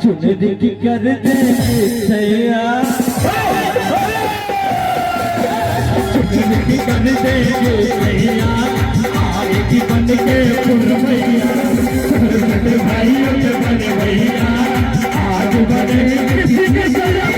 चुनरी की कर दे सैया चुनरी की कर देंगे सैया आएगी बन के पुरवैया भाइयों के बने भैया आज बने किसी के सैया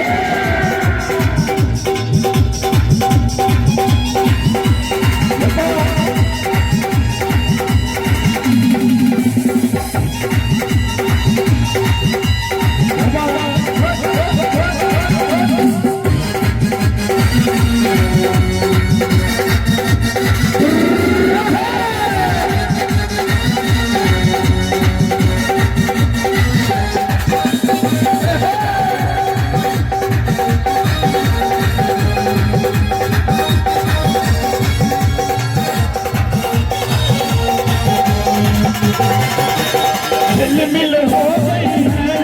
मिल हो गई है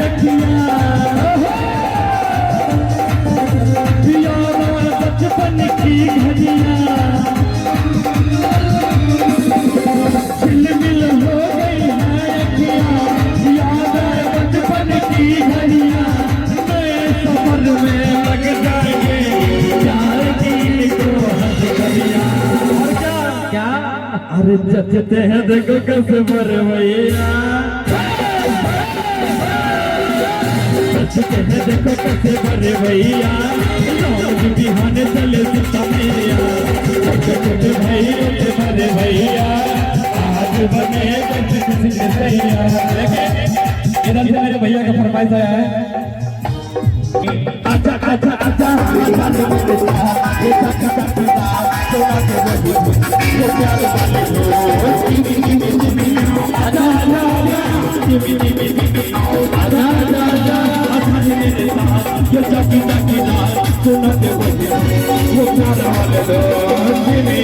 यार बचपन की घड़ियां मिल हो गई है याद बचपन की घड़ियां नए सफर में लग जाएंगे प्यार की को हंसिया क्या अरे जचते हैं देखो कैसे मरे भैया देखो कैसे बड़े भैया बिहाने चले सितमिया छोटे भाइयों के बड़े भैया आज बने सैया इधर से मेरे भैया का फरमाइश आया है आजा आजा आजा ये जाकी जाकी ना सुना दे मुझे वो प्यारा वाले दोस्ती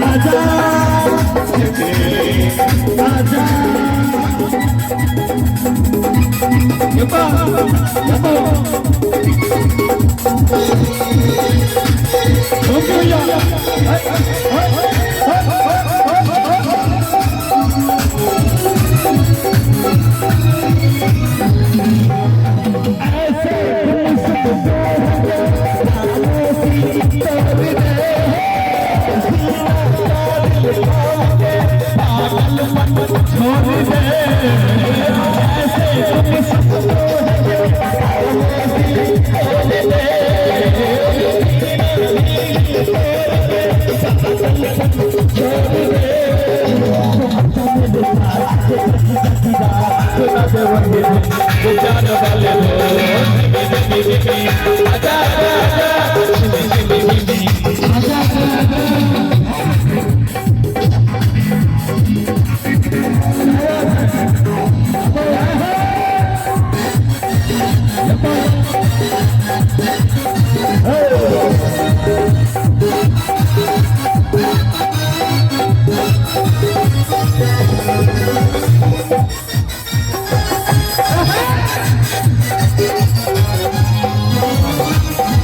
आजा आजा यप्पा यप्पा ओके या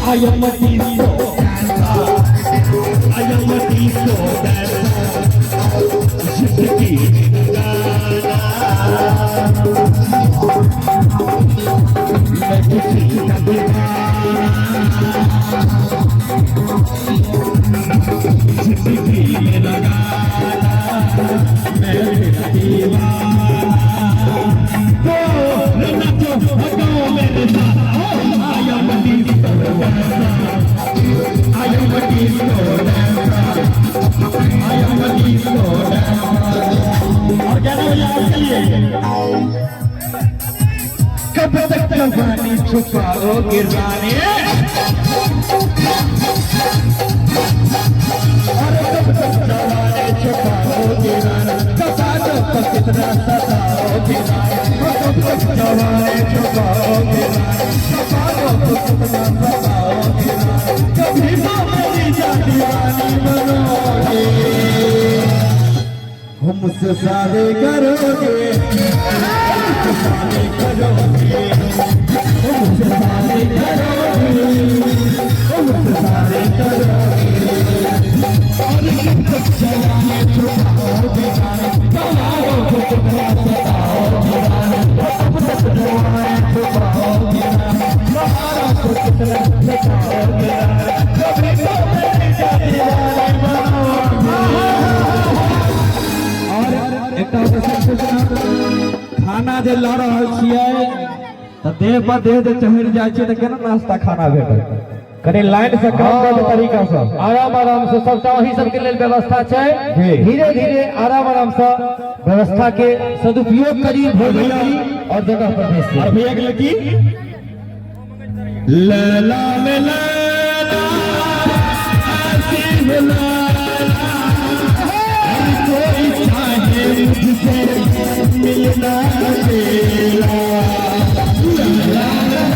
I am a disco dancer. I am a disco dancer. Zindagi गाना मैं किसी का दीवाना जिंदगी मेरा गाना मैं तेरा दीवाना तो नाचो भगाओ मेरे साथ I am a disco dancer. I am a disco dancer. I am a disco dancer. और गाना बजा के लिए कब तक जवानी छुपाओगे रानी और कब तक जवानी छुपाओगे रानी बता दो तो कितना सताओगे रानी कब तक जवानी छुपाओगे रानी बता दो तो कितना सताओगे रानी कभी तो मेरी दीवानी बनोगे हमसे शादी करोगे हमसे शादी करोगे हमसे शादी करोगे हमसे शादी करोगे और जब तक जवानी छुपाओगे गाने सताओगे गाने तब तक जवानी खाना जे लऽ रहल छियै तऽ देह पर देह जे चढ़ि जाइ छै तऽ केना नाश्ता खाना भेटत कनी लाइन से काम तरीका से आराम आराम से सबटा वही सबके लेल व्यवस्था छै धीरे धीरे आराम आराम से व्यवस्था के सदुपयोग करी भोजन करी और जगह पर बेसी और भैया के लड़की लैला में लैला ऐसी लैला कोई चाहे मुझसे मिलना तेरा लैला